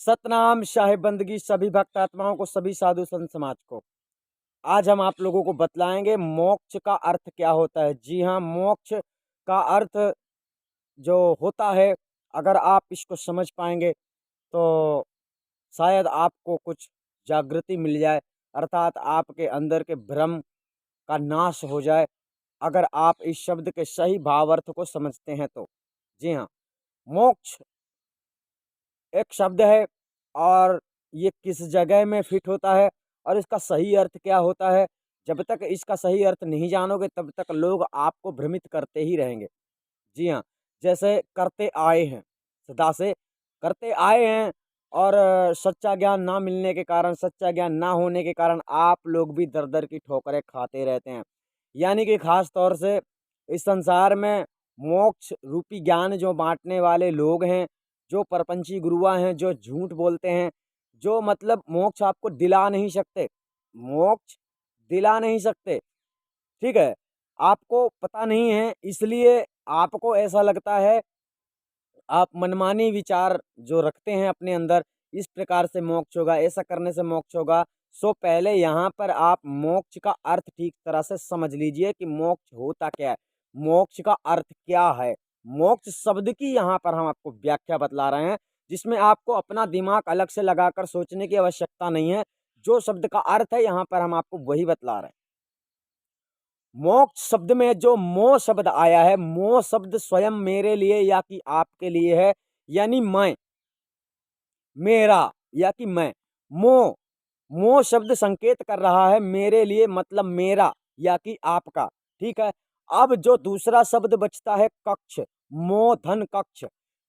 सतनाम शाहे बंदगी सभी भक्त आत्माओं को, सभी साधु संत समाज को। आज हम आप लोगों को बतलाएंगे मोक्ष का अर्थ क्या होता है। जी हाँ, मोक्ष का अर्थ जो होता है, अगर आप इसको समझ पाएंगे तो शायद आपको कुछ जागृति मिल जाए, अर्थात आपके अंदर के भ्रम का नाश हो जाए, अगर आप इस शब्द के सही भावार्थ को समझते हैं तो। जी हाँ, मोक्ष एक शब्द है और ये किस जगह में फिट होता है और इसका सही अर्थ क्या होता है। जब तक इसका सही अर्थ नहीं जानोगे तब तक लोग आपको भ्रमित करते ही रहेंगे। जी हाँ, जैसे करते आए हैं, सदा से करते आए हैं और सच्चा ज्ञान ना मिलने के कारण, सच्चा ज्ञान ना होने के कारण आप लोग भी दर दर की ठोकरें खाते रहते हैं। यानी कि खास तौर से इस संसार में मोक्ष रूपी ज्ञान जो बांटने वाले लोग हैं, जो परपंची गुरुआ हैं, जो झूठ बोलते हैं, जो मतलब मोक्ष आपको दिला नहीं सकते, मोक्ष दिला नहीं सकते। ठीक है, आपको पता नहीं है इसलिए आपको ऐसा लगता है, आप मनमानी विचार जो रखते हैं अपने अंदर, इस प्रकार से मोक्ष होगा, ऐसा करने से मोक्ष होगा। सो पहले यहाँ पर आप मोक्ष का अर्थ ठीक तरह से समझ लीजिए कि मोक्ष होता क्या है, मोक्ष का अर्थ क्या है। मोक्ष शब्द की यहाँ पर हम आपको व्याख्या बतला रहे हैं, जिसमें आपको अपना दिमाग अलग से लगाकर सोचने की आवश्यकता नहीं है। जो शब्द का अर्थ है यहाँ पर हम आपको वही बतला रहे हैं। मोक्ष शब्द में जो मोह शब्द आया है, मोह शब्द स्वयं मेरे लिए या कि आपके लिए है, यानी मैं, मेरा या कि मैं। मोह, मोह शब्द संकेत कर रहा है मेरे लिए, मतलब मेरा या कि आपका। ठीक है, अब जो दूसरा शब्द बचता है कक्ष, मोह धन कक्ष।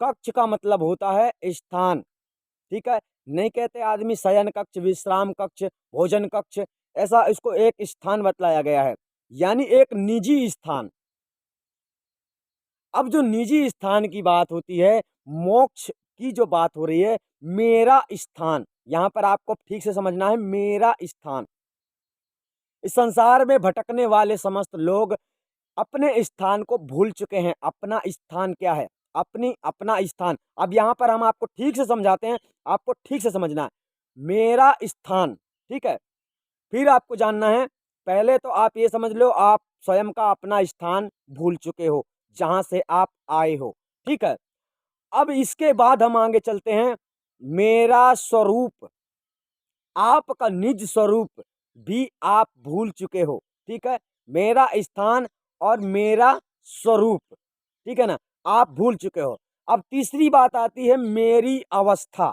कक्ष का मतलब होता है स्थान। ठीक है, नहीं कहते आदमी शयन कक्ष, विश्राम कक्ष, भोजन कक्ष, ऐसा इसको एक स्थान बतलाया गया है, यानी एक निजी स्थान। अब जो निजी स्थान की बात होती है, मोक्ष की जो बात हो रही है, मेरा स्थान, यहां पर आपको ठीक से समझना है, मेरा स्थान। इस संसार में भटकने वाले समस्त लोग अपने स्थान को भूल चुके हैं। अपना स्थान क्या है, अपना स्थान। अब यहां पर हम आपको ठीक से समझाते हैं, आपको ठीक से समझना है। मेरा स्थान, ठीक है, फिर आपको जानना है, पहले तो आप ये समझ लो आप स्वयं का अपना स्थान भूल चुके हो, जहां से आप आए हो। ठीक है, अब इसके बाद हम आगे चलते हैं। मेरा स्वरूप, आपका निज स्वरूप भी आप भूल चुके हो। ठीक है, मेरा स्थान और मेरा स्वरूप, ठीक है ना, आप भूल चुके हो। अब तीसरी बात आती है मेरी अवस्था।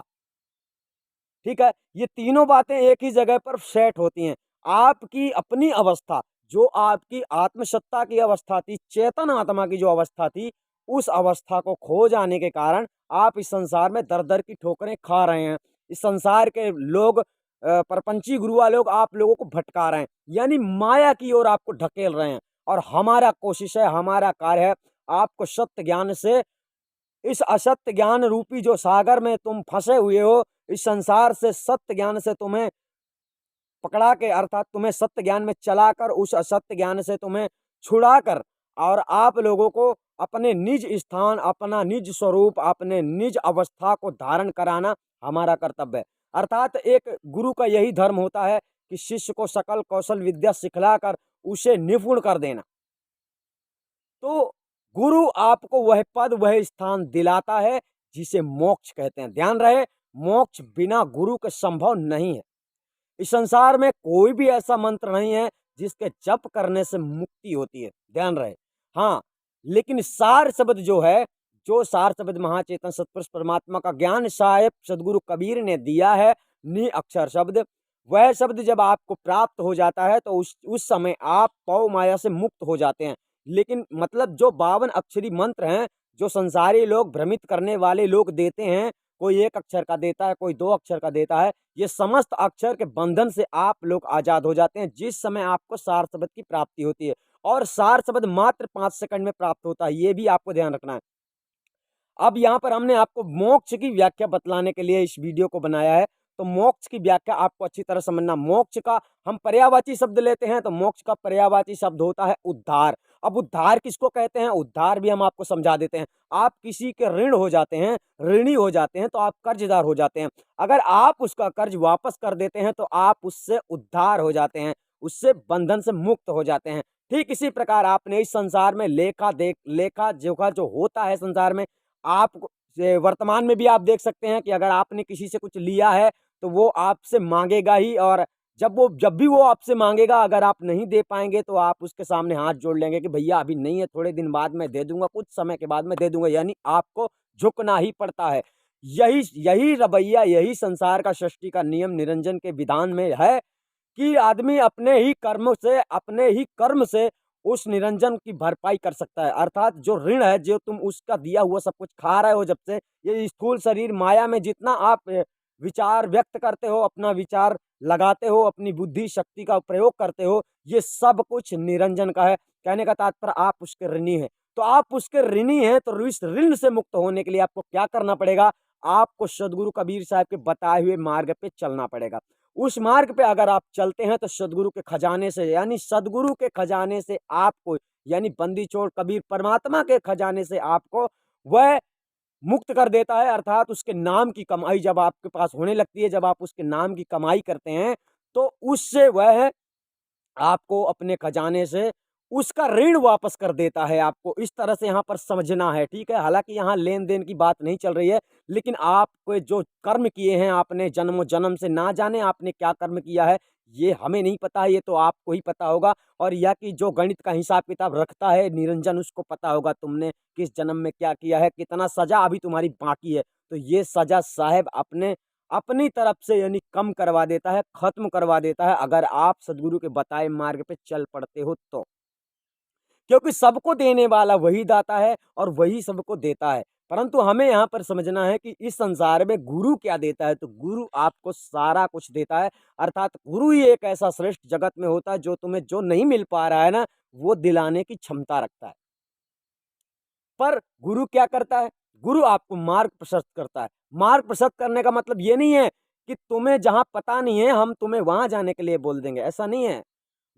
ठीक है, ये तीनों बातें एक ही जगह पर सेट होती हैं। आपकी अपनी अवस्था, जो आपकी आत्मसत्ता की अवस्था थी, चेतन आत्मा की जो अवस्था थी, उस अवस्था को खो जाने के कारण आप इस संसार में दर दर की ठोकरें खा रहे हैं। इस संसार के लोग, परपंची गुरुआ लोग आप लोगों को भटका रहे हैं, यानी माया की ओर आपको ढकेल रहे हैं। और हमारा कोशिश है, हमारा कार्य है आपको सत्य ज्ञान से, इस असत्य ज्ञान रूपी जो सागर में तुम फंसे हुए हो, इस संसार से सत्य ज्ञान से तुम्हें पकड़ा के, अर्थात तुम्हें सत्य ज्ञान में चलाकर, उस असत्य ज्ञान से तुम्हें छुड़ाकर, और आप लोगों को अपने निज स्थान, अपना निज स्वरूप, अपने निज अवस्था को धारण कराना हमारा कर्तव्य है। अर्थात एक गुरु का यही धर्म होता है कि शिष्य को सकल कौशल विद्या सिखलाकर उसे निपुण कर देना। तो गुरु आपको वह पद, वह स्थान दिलाता है जिसे मोक्ष कहते हैं। ध्यान रहे, मोक्ष बिना गुरु के संभव नहीं है। इस संसार में कोई भी ऐसा मंत्र नहीं है जिसके जप करने से मुक्ति होती है, ध्यान रहे। हाँ, लेकिन सार शब्द जो है, जो सार शब्द महाचेतन सतपुरुष परमात्मा का ज्ञान साहेब सदगुरु कबीर ने दिया है, नि अक्षर शब्द, वह शब्द जब आपको प्राप्त हो जाता है तो उस समय आप पौ माया से मुक्त हो जाते हैं। लेकिन मतलब जो 52 अक्षरी मंत्र हैं, जो संसारी लोग, भ्रमित करने वाले लोग देते हैं, कोई 1 अक्षर का देता है, कोई 2 अक्षर का देता है, ये समस्त अक्षर के बंधन से आप लोग आजाद हो जाते हैं जिस समय आपको सार शब्द की प्राप्ति होती है। और सार शब्द मात्र 5 सेकंड में प्राप्त होता है, ये भी आपको ध्यान रखना है। अब यहाँ पर हमने आपको मोक्ष की व्याख्या बतलाने के लिए इस वीडियो को बनाया है, तो मोक्ष की व्याख्या आपको अच्छी तरह समझना। मोक्ष का हम पर्यायवाची शब्द लेते हैं, तो मोक्ष का पर्यायवाची शब्द होता है उद्धार। अब उद्धार किसको कहते हैं, उद्धार भी हम आपको समझा देते हैं। आप किसी के ऋण हो जाते हैं, ऋणी हो जाते हैं, तो आप कर्जदार हो जाते हैं। अगर आप उसका कर्ज वापस कर देते हैं तो आप उससे उद्धार हो जाते हैं, उससे बंधन से मुक्त हो जाते हैं। ठीक इसी प्रकार आपने इस संसार में लेखा जोखा जो होता है संसार में, आप वर्तमान में भी आप देख सकते हैं कि अगर आपने किसी से कुछ लिया है तो वो आपसे मांगेगा ही, और जब भी वो आपसे मांगेगा, अगर आप नहीं दे पाएंगे तो आप उसके सामने हाथ जोड़ लेंगे कि भैया अभी नहीं है, थोड़े दिन बाद मैं दे दूंगा, कुछ समय के बाद मैं दे दूंगा। यानी आपको झुकना ही पड़ता है। यही यही रवैया, यही संसार का, सृष्टि का नियम, निरंजन के विधान में है कि आदमी अपने ही कर्म से उस निरंजन की भरपाई कर सकता है। अर्थात जो ऋण है, जो तुम उसका दिया हुआ सब कुछ खा रहे हो, जब से ये स्थूल शरीर माया में जितना आप विचार व्यक्त करते हो, अपना विचार लगाते हो, अपनी बुद्धि शक्ति का प्रयोग करते हो, ये सब कुछ निरंजन का है। कहने का तात्पर्य आप उसके ऋणी हैं। तो आप उसके ऋणी हैं, तो इस ऋण से मुक्त होने के लिए आपको क्या करना पड़ेगा? आपको सदगुरु कबीर साहब के बताए हुए मार्ग पे चलना पड़ेगा। उस मार्ग पे अगर आप चलते हैं तो सदगुरु के खजाने से, यानी सदगुरु के खजाने से आपको, यानी बंदी छोड़ कबीर परमात्मा के खजाने से आपको वह मुक्त कर देता है। अर्थात उसके नाम की कमाई जब आपके पास होने लगती है, जब आप उसके नाम की कमाई करते हैं, तो उससे वह आपको अपने खजाने से उसका ऋण वापस कर देता है। आपको इस तरह से यहाँ पर समझना है, ठीक है। हालांकि यहाँ लेन देन की बात नहीं चल रही है, लेकिन आपको जो कर्म किए हैं आपने जन्म जन्म से, ना जाने आपने क्या कर्म किया है, ये हमें नहीं पता, ये तो आपको ही पता होगा। और यह कि जो गणित का हिसाब किताब रखता है निरंजन, उसको पता होगा तुमने किस जन्म में क्या किया है, कितना सजा अभी तुम्हारी बाकी है। तो ये सजा साहेब अपनी तरफ से यानी कम करवा देता है, खत्म करवा देता है, अगर आप सदगुरु के बताए मार्ग पे चल पड़ते हो तो। क्योंकि सबको देने वाला वही दाता है और वही सबको देता है। परंतु हमें यहाँ पर समझना है कि इस संसार में गुरु क्या देता है, तो गुरु आपको सारा कुछ देता है। अर्थात गुरु ही एक ऐसा श्रेष्ठ जगत में होता है जो तुम्हें जो नहीं मिल पा रहा है ना, वो दिलाने की क्षमता रखता है। पर गुरु क्या करता है? गुरु आपको मार्ग प्रशस्त करता है। मार्ग प्रशस्त करने का मतलब ये नहीं है कि तुम्हें जहां पता नहीं है हम तुम्हें वहां जाने के लिए बोल देंगे, ऐसा नहीं है।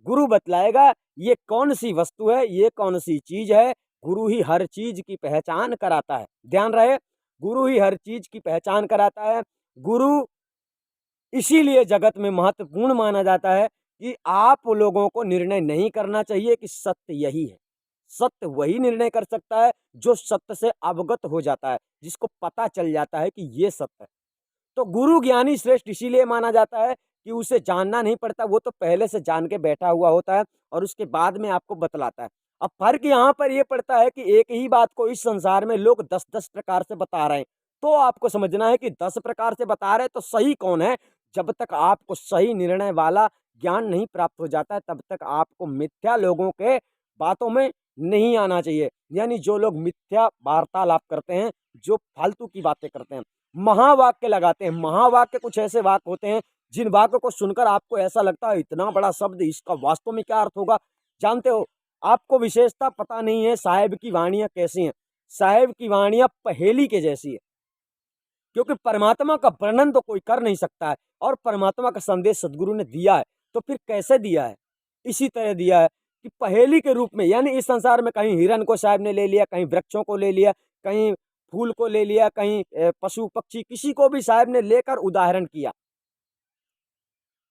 गुरु बतलाएगा ये कौन सी वस्तु है, ये कौन सी चीज है। गुरु ही हर चीज की पहचान कराता है, ध्यान रहे, गुरु ही हर चीज की पहचान कराता है। गुरु इसीलिए जगत में महत्वपूर्ण माना जाता है कि आप लोगों को निर्णय नहीं करना चाहिए कि सत्य यही है। सत्य वही निर्णय कर सकता है जो सत्य से अवगत हो जाता है, जिसको पता चल जाता है कि ये सत्य है। तो गुरु ज्ञानी श्रेष्ठ इसीलिए माना जाता है कि उसे जानना नहीं पड़ता, वो तो पहले से जान के बैठा हुआ होता है और उसके बाद में आपको बतलाता है। अब फर्क यहाँ पर ये पड़ता है कि एक ही बात को इस संसार में लोग 10-10 प्रकार से बता रहे हैं। तो आपको समझना है कि 10 प्रकार से बता रहे हैं तो सही कौन है। जब तक आपको सही निर्णय वाला ज्ञान नहीं प्राप्त हो जाता है, तब तक आपको मिथ्या लोगों के बातों में नहीं आना चाहिए। यानी जो लोग मिथ्या वार्तालाप करते हैं, जो फालतू की बातें करते हैं, महावाक्य लगाते हैं। महावाक्य कुछ ऐसे वाक्य होते हैं जिन वाक्यों को सुनकर आपको ऐसा लगता है इतना बड़ा शब्द, इसका वास्तव में क्या अर्थ होगा। जानते हो, आपको विशेषता पता नहीं है साहेब की वाणियां कैसी हैं। साहेब की वाणियां पहेली के जैसी है, क्योंकि परमात्मा का वर्णन तो कोई कर नहीं सकता है और परमात्मा का संदेश सदगुरु ने दिया है, तो फिर कैसे दिया है? इसी तरह दिया है कि पहेली के रूप में। यानी इस संसार में कहीं हिरण को साहब ने ले लिया, कहीं वृक्षों को ले लिया, कहीं फूल को ले लिया, कहीं पशु पक्षी, किसी को भी साहब ने लेकर उदाहरण किया।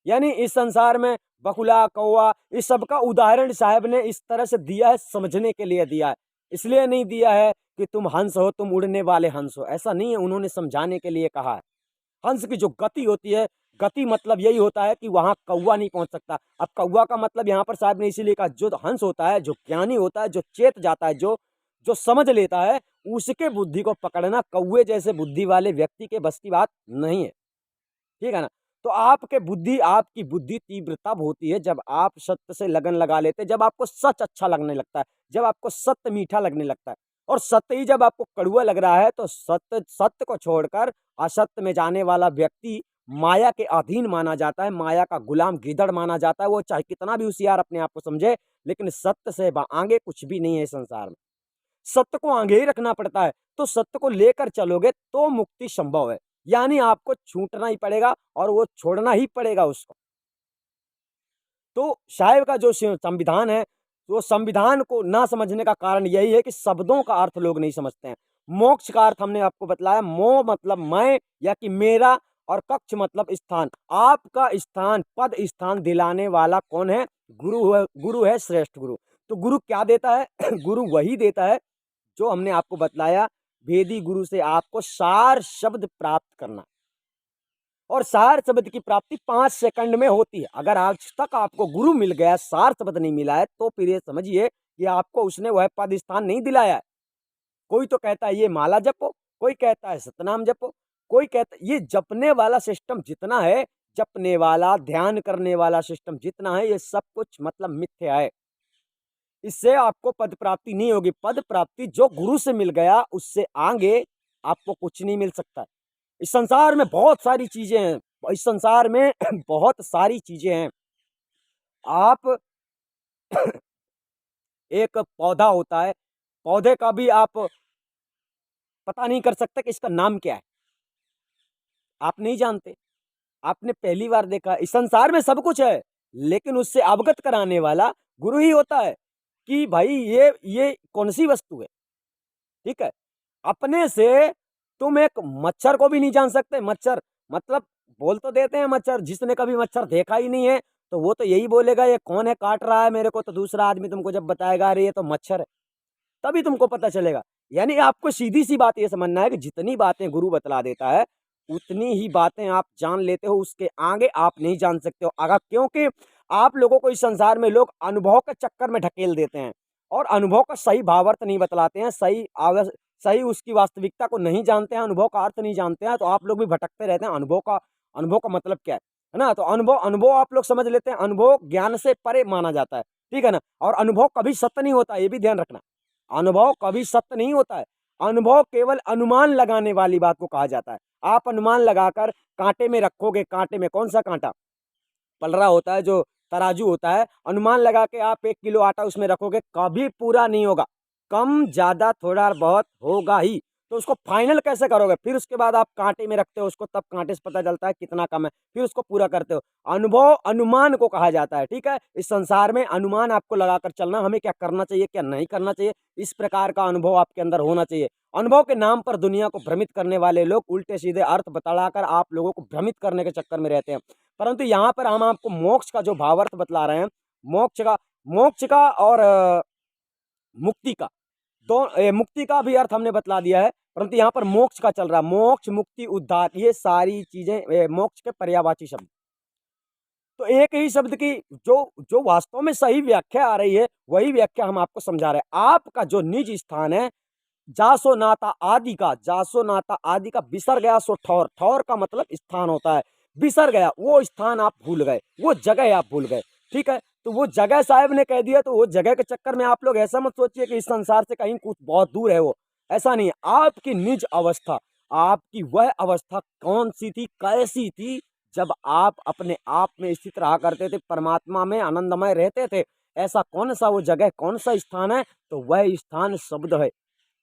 यानी इस संसार में बकुला कौवा, इस सब का उदाहरण साहब ने इस तरह से दिया है, समझने के लिए दिया है। इसलिए नहीं दिया है कि तुम हंस हो, तुम उड़ने वाले हंस हो, ऐसा नहीं है, उन्होंने समझाने के लिए कहा है। हंस की जो गति होती है, गति मतलब यही होता है कि वहां कौवा नहीं पहुंच सकता। अब कौवा का मतलब यहाँ पर साहब ने इसीलिए कहा, जो हंस होता है, जो ज्ञानी होता है, जो चेत जाता है, जो जो समझ लेता है, उसके बुद्धि को पकड़ना कौवे जैसे बुद्धि वाले व्यक्ति के बस की बात नहीं है, ठीक है ना। तो आपकी बुद्धि तीव्र तब होती है जब आप सत्य से लगन लगा लेते हैं, जब आपको सच अच्छा लगने लगता है, जब आपको सत्य मीठा लगने लगता है। और सत्य ही जब आपको कड़वा लग रहा है तो सत्य सत्य को छोड़कर असत्य में जाने वाला व्यक्ति माया के अधीन माना जाता है, माया का गुलाम गिदड़ माना जाता है। वो चाहे कितना भी होशियार अपने आप को समझे, लेकिन सत्य से आगे कुछ भी नहीं है संसार में। सत्य को आगे ही रखना पड़ता है। तो सत्य को लेकर चलोगे तो मुक्ति संभव है। यानी आपको छूटना ही पड़ेगा और वो छोड़ना ही पड़ेगा उसको। तो साहेब का जो संविधान है, तो संविधान को ना समझने का कारण यही है कि शब्दों का अर्थ लोग नहीं समझते हैं। मोक्ष का अर्थ हमने आपको बतलाया, मो मतलब मैं या कि मेरा, और कक्ष मतलब स्थान। आपका स्थान, पद स्थान दिलाने वाला कौन है? गुरु है श्रेष्ठ गुरु। तो गुरु क्या देता है? गुरु वही देता है जो हमने आपको बतलाया, वेदी गुरु से आपको सार शब्द प्राप्त करना, और सार शब्द की प्राप्ति 5 सेकंड में होती है। अगर आज तक आपको गुरु मिल गया, सार शब्द नहीं मिला है, तो फिर ये समझिए कि आपको उसने वह पद स्थान नहीं दिलाया है। कोई तो कहता है ये माला जपो, कोई कहता है सतनाम जपो, कोई कहता है ये जपने वाला सिस्टम जितना है, जपने वाला ध्यान करने वाला सिस्टम जितना है, ये सब कुछ मतलब मिथ्या है। इससे आपको पद प्राप्ति नहीं होगी। पद प्राप्ति जो गुरु से मिल गया, उससे आगे आपको कुछ नहीं मिल सकता। इस संसार में बहुत सारी चीजें हैं, इस संसार में बहुत सारी चीजें हैं। आप एक पौधा होता है, पौधे का भी आप पता नहीं कर सकते कि इसका नाम क्या है, आप नहीं जानते, आपने पहली बार देखा। इस संसार में सब कुछ है, लेकिन उससे अवगत कराने वाला गुरु ही होता है कि भाई ये कौन सी वस्तु है। ठीक है, अपने से तुम एक मच्छर को भी नहीं जान सकते। मच्छर मतलब बोल तो देते हैं मच्छर, जिसने कभी मच्छर देखा ही नहीं है तो वो तो यही बोलेगा ये कौन है काट रहा है मेरे को। तो दूसरा आदमी तुमको जब बताएगा अरे ये तो मच्छर है, तभी तुमको पता चलेगा। यानी आपको सीधी सी बात ये समझना है कि जितनी बातें गुरु बतला देता है, उतनी ही बातें आप जान लेते हो, उसके आगे आप नहीं जान सकते हो। अगर क्योंकि आप लोगों को इस संसार में लोग अनुभव के चक्कर में ढकेल देते हैं, और अनुभव का सही भावार्थ नहीं बतलाते हैं, सही उसकी वास्तविकता को नहीं जानते हैं, अनुभव का अर्थ नहीं जानते हैं, तो आप लोग भी भटकते रहते हैं। अनुभव का मतलब क्या है ना? तो अनुभव आप लोग समझ लेते हैं, अनुभव ज्ञान से परे माना जाता है। ठीक है ना? और अनुभव कभी सत्य नहीं होता, ये भी ध्यान रखना। अनुभव कभी सत्य नहीं होता है। अनुभव केवल अनुमान लगाने वाली बात को कहा जाता है। आप अनुमान लगाकर कांटे में रखोगे, कांटे में कौन सा कांटा? पलरा होता है, जो तराजू होता है। अनुमान लगा के आप 1 किलो आटा उसमें रखोगे, कभी पूरा नहीं होगा, कम ज्यादा थोड़ा बहुत होगा ही। तो उसको फाइनल कैसे करोगे? फिर उसके बाद आप कांटे में रखते हो उसको, तब कांटे से पता चलता है कितना कम है, फिर उसको पूरा करते हो। अनुभव अनुमान को कहा जाता है। ठीक है, इस संसार में अनुमान आपको लगाकर चलना, हमें क्या करना चाहिए क्या नहीं करना चाहिए, इस प्रकार का अनुभव आपके अंदर होना चाहिए। अनुभव के नाम पर दुनिया को भ्रमित करने वाले लोग उल्टे सीधे अर्थ बतलाकर आप लोगों को भ्रमित करने के चक्कर में रहते हैं। परंतु यहाँ पर हम आपको मोक्ष का जो भावार्थ बतला रहे हैं, मोक्ष का और मुक्ति का, तो मुक्ति का भी अर्थ हमने बतला दिया है, परंतु यहाँ पर मोक्ष का चल रहा है। मोक्ष, मुक्ति, उद्धार, ये सारी चीजें मोक्ष के पर्यायवाची शब्द। तो एक ही शब्द की जो जो वास्तव में सही व्याख्या आ रही है, वही व्याख्या हम आपको समझा रहे हैं। आपका जो निज स्थान है, जासो नाता आदि का, जासो नाता आदि का बिसर गया सो ठौर, ठौर का मतलब स्थान होता है। बिसर गया, वो स्थान आप भूल गए, वो जगह आप भूल गए। ठीक है, तो वो जगह साहब ने कह दिया, तो वो जगह के चक्कर में आप लोग ऐसा मत सोचिए कि इस संसार से कहीं कुछ बहुत दूर है वो, ऐसा नहीं है। आपकी निज अवस्था, आपकी वह अवस्था कौन सी थी, कैसी थी, जब आप अपने आप में स्थित रहा करते थे, परमात्मा में आनंदमय रहते थे। ऐसा कौन सा वो जगह, कौन सा स्थान है? तो वह स्थान शब्द है।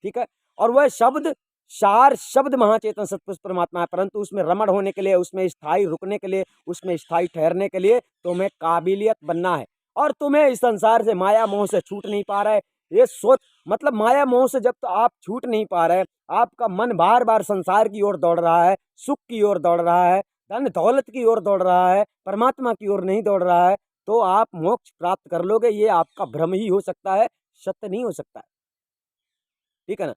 ठीक है, और वह शब्द सार शब्द महाचेतन सतपुरुष परमात्मा है। परंतु उसमें रमण होने के लिए, उसमें स्थायी रुकने के लिए, उसमें स्थायी ठहरने के लिए तुम्हें काबिलियत बनना है। और तुम्हें इस संसार से, माया मोह से छूट नहीं पा रहे। ये सोच मतलब माया मोह से जब तो आप छूट नहीं पा रहे, आपका मन बार बार संसार की ओर दौड़ रहा है, सुख की ओर दौड़ रहा है, धन दौलत की ओर दौड़ रहा है, परमात्मा की ओर नहीं दौड़ रहा है, तो आप मोक्ष प्राप्त कर लोगे, ये आपका भ्रम ही हो सकता है, सत्य नहीं हो सकता है। ठीक है ना?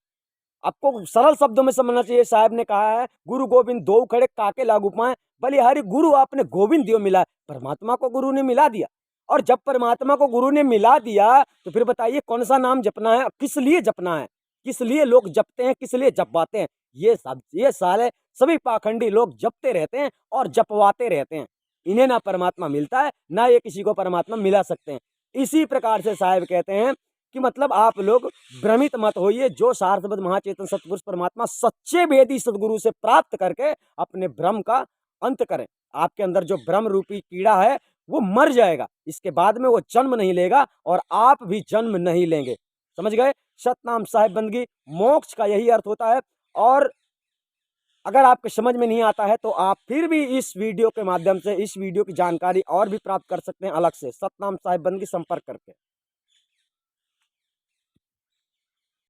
आपको सरल शब्दों में समझना चाहिए। साहब ने कहा है, गुरु गोविंद दो खड़े काके लागू पाए। बलिहारी गुरु आपने गोविंद दियो मिला, परमात्मा को गुरु ने मिला दिया। और जब परमात्मा को गुरु ने मिला दिया, तो फिर बताइए कौन सा नाम जपना है, किस लिए जपना है, किस लिए लोग जपते हैं, किस लिए जपवाते हैं? ये साले सभी पाखंडी लोग जपते रहते हैं और जपवाते रहते हैं। इन्हें ना परमात्मा मिलता है, ना ये किसी को परमात्मा मिला सकते हैं। इसी प्रकार से साहब कहते हैं कि मतलब आप लोग भ्रमित मत होइए। जो सारस्वत महाचेतन सतपुरुष परमात्मा सच्चे वेदी सदगुरु से प्राप्त करके अपने भ्रम का अंत करें। आपके अंदर जो भ्रम रूपी कीड़ा है वो मर जाएगा, इसके बाद में वो जन्म नहीं लेगा और आप भी जन्म नहीं लेंगे। समझ गए? सतनाम साहिब बंदगी, मोक्ष का यही अर्थ होता है। और अगर आपके समझ में नहीं आता है तो आप फिर भी इस वीडियो के माध्यम से इस वीडियो की जानकारी और भी प्राप्त कर सकते हैं अलग से, सतनाम साहिब बंदगी संपर्क करके।